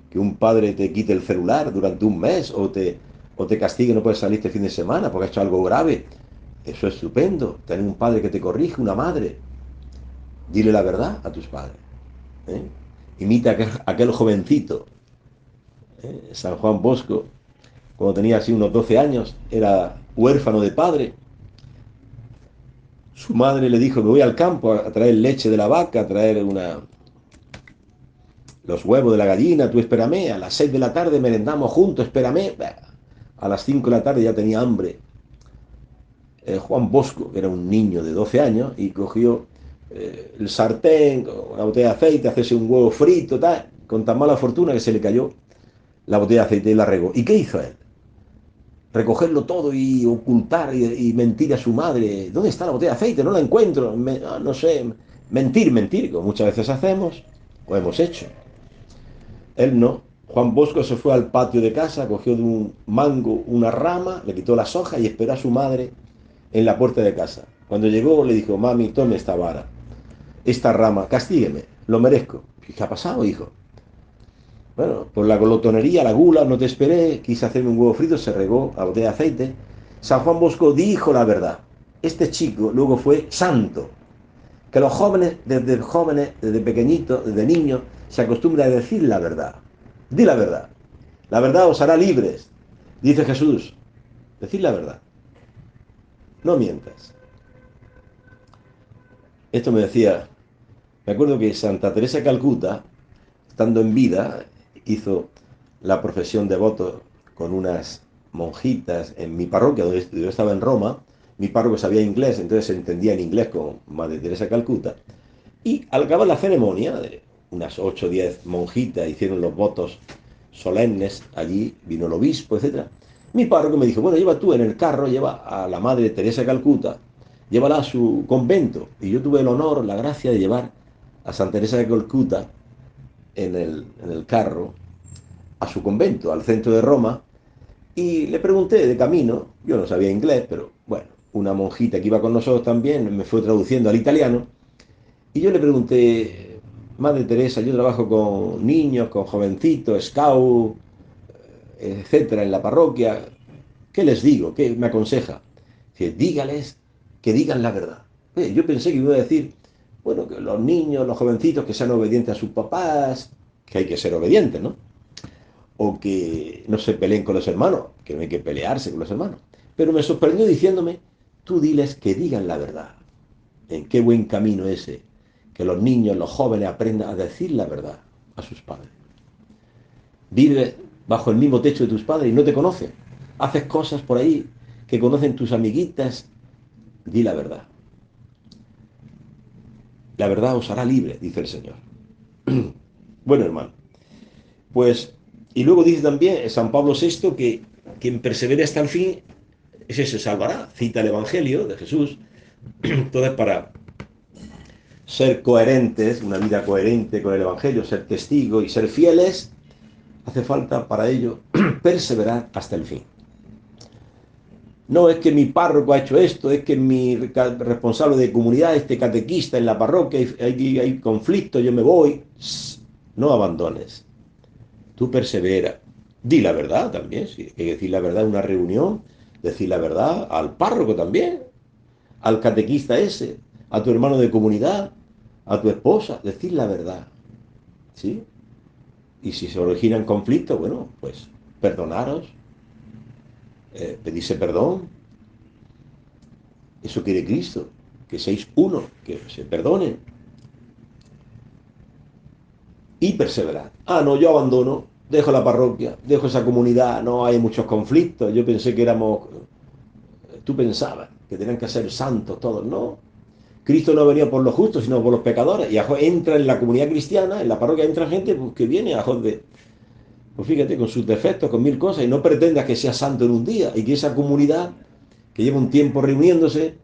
que un padre te quite el celular durante un mes o te castigue y no puedes salir este fin de semana porque has hecho algo grave, eso es estupendo. Tener un padre que te corrige, una madre. Dile la verdad a tus padres. ¿eh? Imita a aquel jovencito, San Juan Bosco, cuando tenía así unos 12 años, era huérfano de padre. Su madre le dijo, me voy al campo a traer leche de la vaca, a traer los huevos de la gallina, tú espérame, a las 6 de la tarde merendamos juntos, espérame. A las 5 de la tarde ya tenía hambre. Juan Bosco, que era un niño de 12 años, y cogió el sartén, una botella de aceite, hacerse un huevo frito, tal, con tan mala fortuna que se le cayó la botella de aceite y la regó. ¿Y qué hizo él? Recogerlo todo y ocultar y mentir a su madre. ¿Dónde está la botella de aceite? No la encuentro. No sé. Mentir, como muchas veces hacemos o hemos hecho. Él no. Juan Bosco se fue al patio de casa, cogió de un mango una rama, le quitó las hojas y esperó a su madre en la puerta de casa. Cuando llegó le dijo, mami, tome esta vara, esta rama, castígueme, lo merezco. ¿Qué ha pasado, hijo? Bueno, por la glotonería, la gula, no te esperé, quise hacerme un huevo frito, se regó a botella de aceite. San Juan Bosco dijo la verdad. Este chico luego fue santo. Que los jóvenes, desde pequeñitos, desde niños, se acostumbran a decir la verdad. Di la verdad. La verdad os hará libres, dice Jesús. Decid la verdad. No mientas. Esto me acuerdo que Santa Teresa de Calcuta, estando en vida, hizo la profesión de voto con unas monjitas en mi parroquia, donde yo estaba en Roma. Mi párroco sabía inglés, entonces se entendía en inglés con Madre Teresa de Calcuta. Y al acabar la ceremonia, de unas 8 o 10 monjitas hicieron los votos solemnes, allí vino el obispo, etc. Mi párroco me dijo, bueno, lleva tú en el carro, lleva a la Madre Teresa de Calcuta, llévala a su convento. Y yo tuve el honor, la gracia de llevar a Santa Teresa de Calcuta en el carro a su convento, al centro de Roma, y le pregunté de camino, yo no sabía inglés, pero bueno, una monjita que iba con nosotros también me fue traduciendo al italiano, y yo le pregunté, Madre Teresa, yo trabajo con niños, con jovencitos, scout, etcétera, en la parroquia, ¿qué les digo? ¿Qué me aconseja? Dice, dígales que digan la verdad. Yo pensé que iba a decir, bueno, que los niños, los jovencitos, que sean obedientes a sus papás, que hay que ser obedientes, ¿no? O que no se peleen con los hermanos, que no hay que pelearse con los hermanos. Pero me sorprendió diciéndome, tú diles que digan la verdad. ¿En qué buen camino ese? Que los niños, los jóvenes aprendan a decir la verdad a sus padres. Vives bajo el mismo techo de tus padres y no te conocen. Haces cosas por ahí que conocen tus amiguitas. Di la verdad. La verdad os hará libre, dice el Señor. Bueno, hermano, pues, y luego dice también San Pablo VI que quien persevere hasta el fin, ese se salvará. Cita el Evangelio de Jesús. Entonces, para ser coherentes, una vida coherente con el Evangelio, ser testigo y ser fieles, hace falta para ello perseverar hasta el fin. No, es que mi párroco ha hecho esto, es que mi responsable de comunidad, este catequista en la parroquia, hay conflicto, yo me voy. No abandones, tú persevera. Di la verdad también, sí, hay que decir la verdad en una reunión, decir la verdad al párroco también, al catequista ese, a tu hermano de comunidad, a tu esposa, decir la verdad, ¿sí? Y si se originan conflictos, bueno, pues perdonaros, pedirse perdón. Eso quiere Cristo, que seáis uno, que se perdonen y perseverad. Ah, no, yo abandono, dejo la parroquia, dejo esa comunidad, no hay muchos conflictos. Yo pensé que éramos, tú pensabas que tenían que ser santos todos, no. Cristo no ha venido por los justos, sino por los pecadores. Y entra en la comunidad cristiana, en la parroquia entra gente pues, que viene a joder, pues fíjate, con sus defectos, con mil cosas, y no pretendas que sea santo en un día, y que esa comunidad, que lleva un tiempo reuniéndose,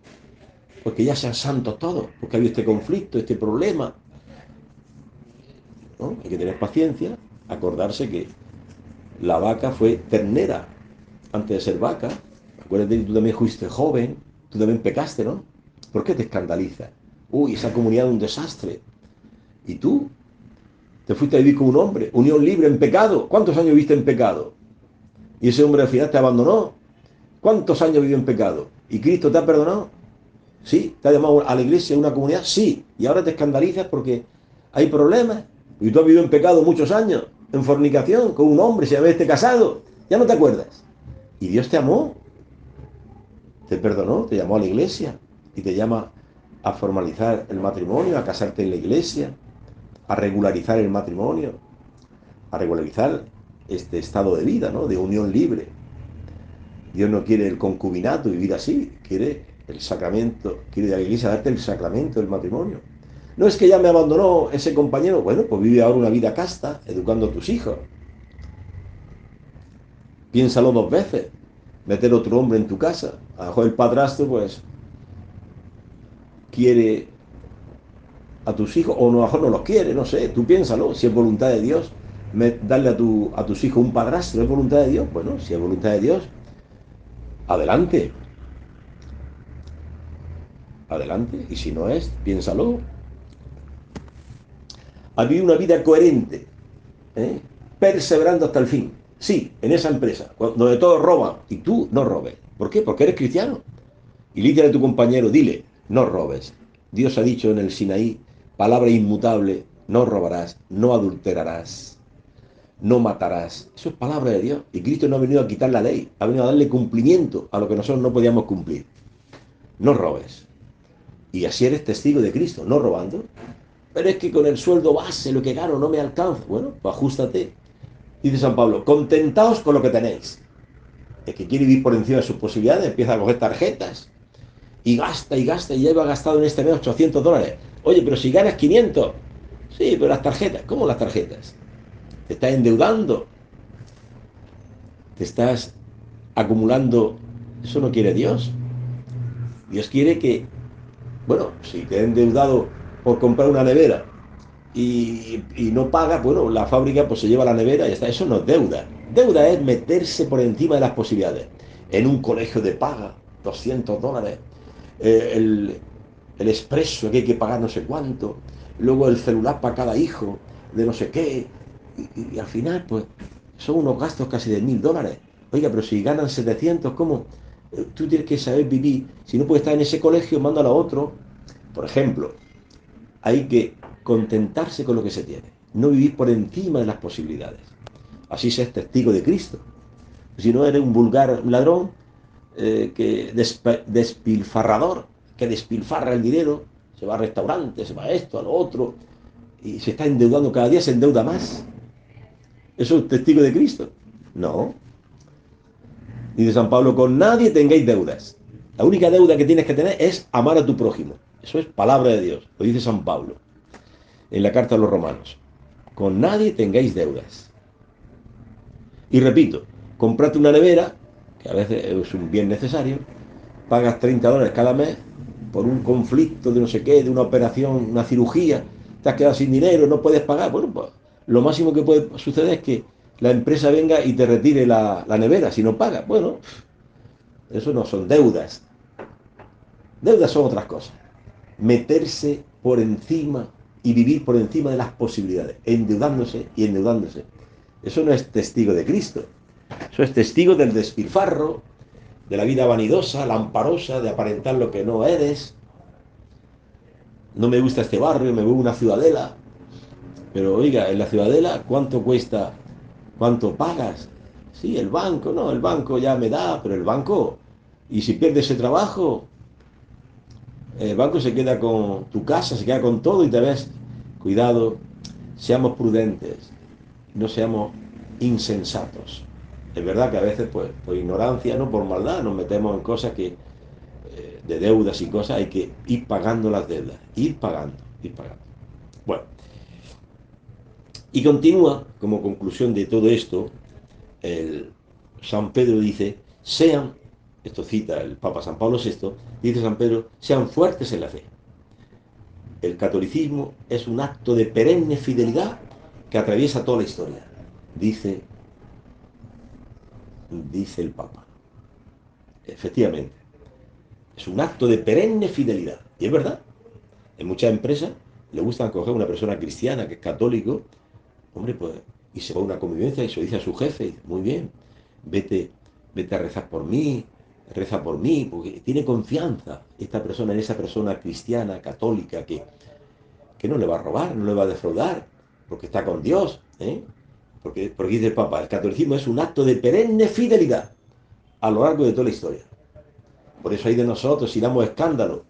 pues que ya sean santos todos, porque ha habido este conflicto, este problema, ¿no? Hay que tener paciencia, acordarse que la vaca fue ternera antes de ser vaca. Acuérdate que tú también fuiste joven, tú también pecaste, ¿no? ¿Por qué te escandaliza? Uy, esa comunidad es un desastre. ¿Y tú? Te fuiste a vivir con un hombre, unión libre en pecado. ¿Cuántos años viviste en pecado? Y ese hombre al final te abandonó. ¿Cuántos años vivió en pecado? ¿Y Cristo te ha perdonado? Sí. ¿Te ha llamado a la iglesia, a una comunidad? Sí. Y ahora te escandalizas porque hay problemas. Y tú has vivido en pecado muchos años, en fornicación, con un hombre, si habéis casado. Ya no te acuerdas. Y Dios te amó, te perdonó, te llamó a la iglesia y te llama a formalizar el matrimonio, a casarte en la iglesia, a regularizar el matrimonio, a regularizar este estado de vida, ¿no? De unión libre. Dios no quiere el concubinato, vivir así, quiere el sacramento, quiere de la iglesia darte el sacramento del matrimonio. No es que ya me abandonó ese compañero, bueno, pues vive ahora una vida casta, educando a tus hijos. Piénsalo dos veces, meter otro hombre en tu casa. A lo mejor el padrastro, pues, quiere a tus hijos, o a lo mejor no los quiere, no sé, tú piénsalo, si es voluntad de Dios, darle a tus hijos un padrastro, ¿es voluntad de Dios? Bueno, si es voluntad de Dios, adelante, adelante, y si no es, piénsalo. Ha vivido una vida coherente, ¿eh? Perseverando hasta el fin. Sí, en esa empresa, donde todos roban, y tú no robes. ¿Por qué? Porque eres cristiano. Y líder a tu compañero, dile, no robes. Dios ha dicho en el Sinaí, palabra inmutable, no robarás, no adulterarás, no matarás. Eso es palabra de Dios. Y Cristo no ha venido a quitar la ley, ha venido a darle cumplimiento a lo que nosotros no podíamos cumplir. No robes. Y así eres testigo de Cristo, no robando. Pero es que con el sueldo base, lo que gano, no me alcanza. Bueno, pues ajustate. Dice San Pablo, contentaos con lo que tenéis. El que quiere vivir por encima de sus posibilidades empieza a coger tarjetas y gasta y gasta y lleva gastado en este mes $800. Oye, pero si ganas 500, sí, pero las tarjetas, ¿cómo las tarjetas? Te estás endeudando, te estás acumulando. Eso no quiere Dios. Dios quiere que, bueno, si te has endeudado por comprar una nevera y no pagas, bueno, la fábrica pues se lleva la nevera y ya está. Eso no es deuda. Deuda es meterse por encima de las posibilidades. En un colegio de paga, $200, el, el expreso que hay que pagar no sé cuánto, luego el celular para cada hijo, de no sé qué, y al final, pues, son unos gastos casi de $1000. Oiga, pero si ganan 700, ¿cómo? Tú tienes que saber vivir. Si no puedes estar en ese colegio, mándalo a otro. Por ejemplo, hay que contentarse con lo que se tiene, no vivir por encima de las posibilidades. Así se es testigo de Cristo. Si no, eres un vulgar ladrón, que despilfarrador, que despilfarra el dinero, se va a restaurantes, se va a esto, a lo otro, y se está endeudando, cada día se endeuda más. ¿Eso es testigo de Cristo? No. Dice San Pablo, con nadie tengáis deudas. La única deuda que tienes que tener es amar a tu prójimo. Eso es palabra de Dios, lo dice San Pablo en la carta a los romanos. Con nadie tengáis deudas. Y repito, comprate una nevera, que a veces es un bien necesario, pagas $30 cada mes por un conflicto de no sé qué, de una operación, una cirugía, te has quedado sin dinero, no puedes pagar. Bueno, pues lo máximo que puede suceder es que la empresa venga y te retire la nevera si no pagas. Bueno, Eso no son deudas. Deudas son otras cosas. Meterse por encima y vivir por encima de las posibilidades, endeudándose y endeudándose. Eso no es testigo de Cristo. Eso es testigo del despilfarro, de la vida vanidosa, lamparosa, de aparentar lo que no eres. No me gusta este barrio, me voy a una ciudadela. Pero oiga, en la ciudadela, ¿cuánto cuesta? ¿Cuánto pagas? Sí, el banco, no, el banco ya me da, pero el banco, y si pierdes el trabajo, el banco se queda con tu casa, se queda con todo y te ves. Cuidado, seamos prudentes, no seamos insensatos. Es verdad que a veces, pues, por ignorancia, no por maldad, nos metemos en cosas que, de deudas y cosas, hay que ir pagando las deudas, ir pagando, ir pagando. Bueno, y continúa, como conclusión de todo esto, el San Pedro dice, sean, esto cita el Papa San Pablo VI, dice San Pedro, sean fuertes en la fe. El catolicismo es un acto de perenne fidelidad que atraviesa toda la historia, dice, dice el Papa. Efectivamente, es un acto de perenne fidelidad. Y es verdad, en muchas empresas le gusta coger a una persona cristiana que es católico, hombre, pues, y se va a una convivencia y se lo dice a su jefe, y dice, muy bien, vete, vete a rezar por mí, reza por mí, porque tiene confianza esta persona en esa persona cristiana, católica, que no le va a robar, no le va a defraudar, porque está con Dios, ¿eh? Porque dice el Papa, el catolicismo es un acto de perenne fidelidad a lo largo de toda la historia. Por eso hay de nosotros si damos escándalo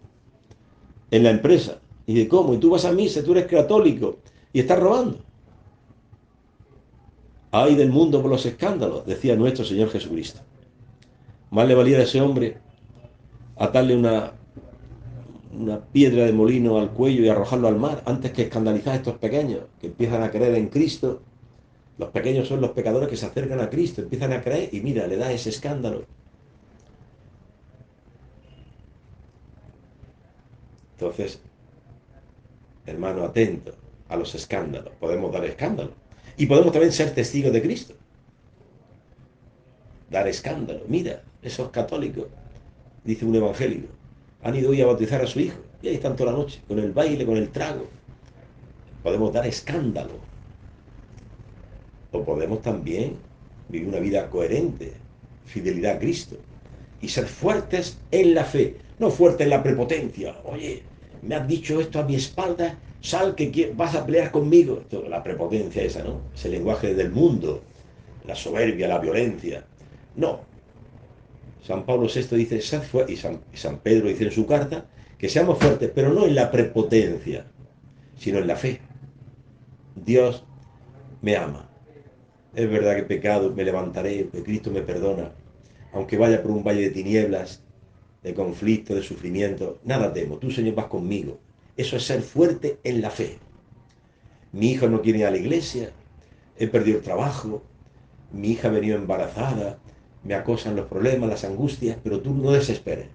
en la empresa. Y de cómo, y tú vas a misa, tú eres católico y estás robando. Ay del mundo por los escándalos, decía nuestro Señor Jesucristo. Más le valía a ese hombre atarle una piedra de molino al cuello y arrojarlo al mar antes que escandalizar a estos pequeños que empiezan a creer en Cristo. Los pequeños son los pecadores que se acercan a Cristo, empiezan a creer y mira, le da ese escándalo. Entonces, hermano, atento a los escándalos. Podemos dar escándalo. Y podemos también ser testigos de Cristo. Dar escándalo. Mira, esos católicos, dice un evangélico, han ido hoy a bautizar a su hijo. Y ahí están toda la noche, con el baile, con el trago. Podemos dar escándalo. O podemos también vivir una vida coherente, fidelidad a Cristo. Y ser fuertes en la fe. No fuertes en la prepotencia. Oye, me has dicho esto a mi espalda, sal que vas a pelear conmigo. Esto, la prepotencia esa, ¿no? Ese lenguaje del mundo, la soberbia, la violencia. No. San Pablo VI dice, y San Pedro dice en su carta, que seamos fuertes, pero no en la prepotencia, sino en la fe. Dios me ama. Es verdad que he pecado, me levantaré, que Cristo me perdona. Aunque vaya por un valle de tinieblas, de conflicto, de sufrimiento, nada temo, tú Señor vas conmigo. Eso es ser fuerte en la fe. Mi hijo no quiere ir a la iglesia, he perdido el trabajo, mi hija ha venido embarazada, me acosan los problemas, las angustias, pero tú no desesperes.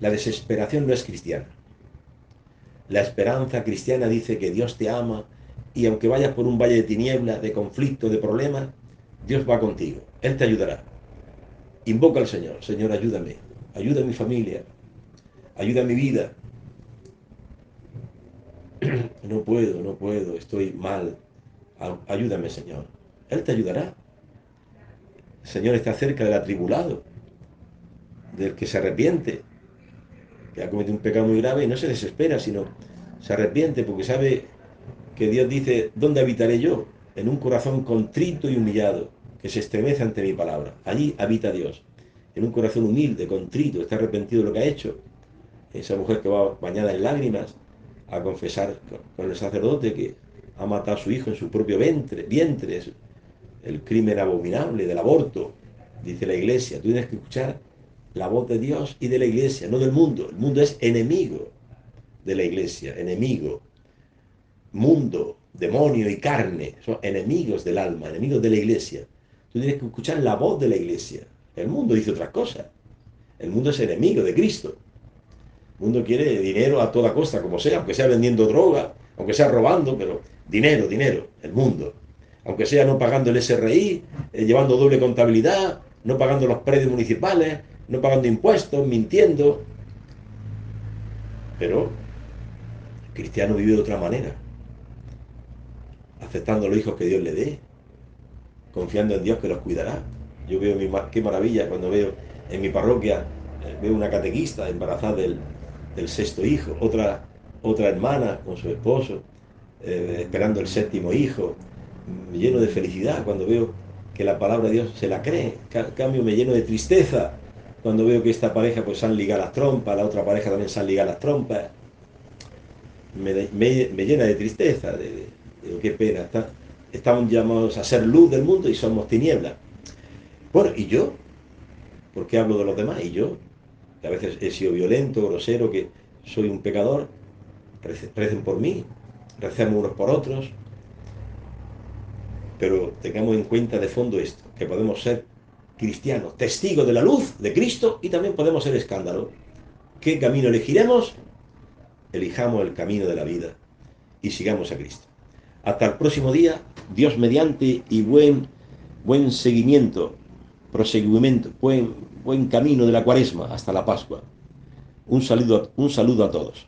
La desesperación no es cristiana. La esperanza cristiana dice que Dios te ama y aunque vayas por un valle de tinieblas, de conflicto, de problemas, Dios va contigo. Él te ayudará. Invoca al Señor. Señor, ayúdame. Ayuda a mi familia. Ayuda a mi vida. No puedo, no puedo. Estoy mal. Ayúdame, Señor. Él te ayudará. El Señor está cerca del atribulado, del que se arrepiente, que ha cometido un pecado muy grave y no se desespera, sino se arrepiente porque sabe que Dios dice, ¿dónde habitaré yo? En un corazón contrito y humillado, que se estremece ante mi palabra. Allí habita Dios. En un corazón humilde, contrito, está arrepentido de lo que ha hecho. Esa mujer que va bañada en lágrimas a confesar con el sacerdote que ha matado a su hijo en su propio vientre, es el crimen abominable del aborto, dice la iglesia. Tú tienes que escuchar la voz de Dios y de la iglesia, no del mundo. El mundo es enemigo de la iglesia, enemigo. Mundo, demonio y carne son enemigos del alma, enemigos de la iglesia. Tú tienes que escuchar la voz de la iglesia. El mundo dice otras cosas. El mundo es enemigo de Cristo. El mundo quiere dinero a toda costa, como sea, aunque sea vendiendo droga, aunque sea robando, pero dinero, dinero, el mundo. Aunque sea no pagando el SRI, llevando doble contabilidad, no pagando los predios municipales, no pagando impuestos, mintiendo. Pero el cristiano vive de otra manera, aceptando los hijos que Dios le dé, confiando en Dios que los cuidará. Yo veo qué maravilla cuando veo en mi parroquia, veo una catequista embarazada del sexto hijo, otra hermana con su esposo, esperando el séptimo hijo. Me lleno de felicidad cuando veo que la palabra de Dios se la cree. Cambio, me lleno de tristeza cuando veo que esta pareja pues se han ligado las trompas, la otra pareja también se han ligado las trompas. Me llena de tristeza, de qué pena. Estamos llamados a ser luz del mundo y somos tinieblas. Bueno, ¿y yo? ¿Por qué hablo de los demás? ¿Y yo? Que a veces he sido violento, grosero, que soy un pecador. Recen por mí, recemos unos por otros. Pero tengamos en cuenta de fondo esto, que podemos ser cristianos, testigos de la luz de Cristo, y también podemos ser escándalo. ¿Qué camino elegiremos? Elijamos el camino de la vida y sigamos a Cristo. Hasta el próximo día, Dios mediante, y buen seguimiento, proseguimiento, buen camino de la Cuaresma hasta la Pascua. Un saludo a todos.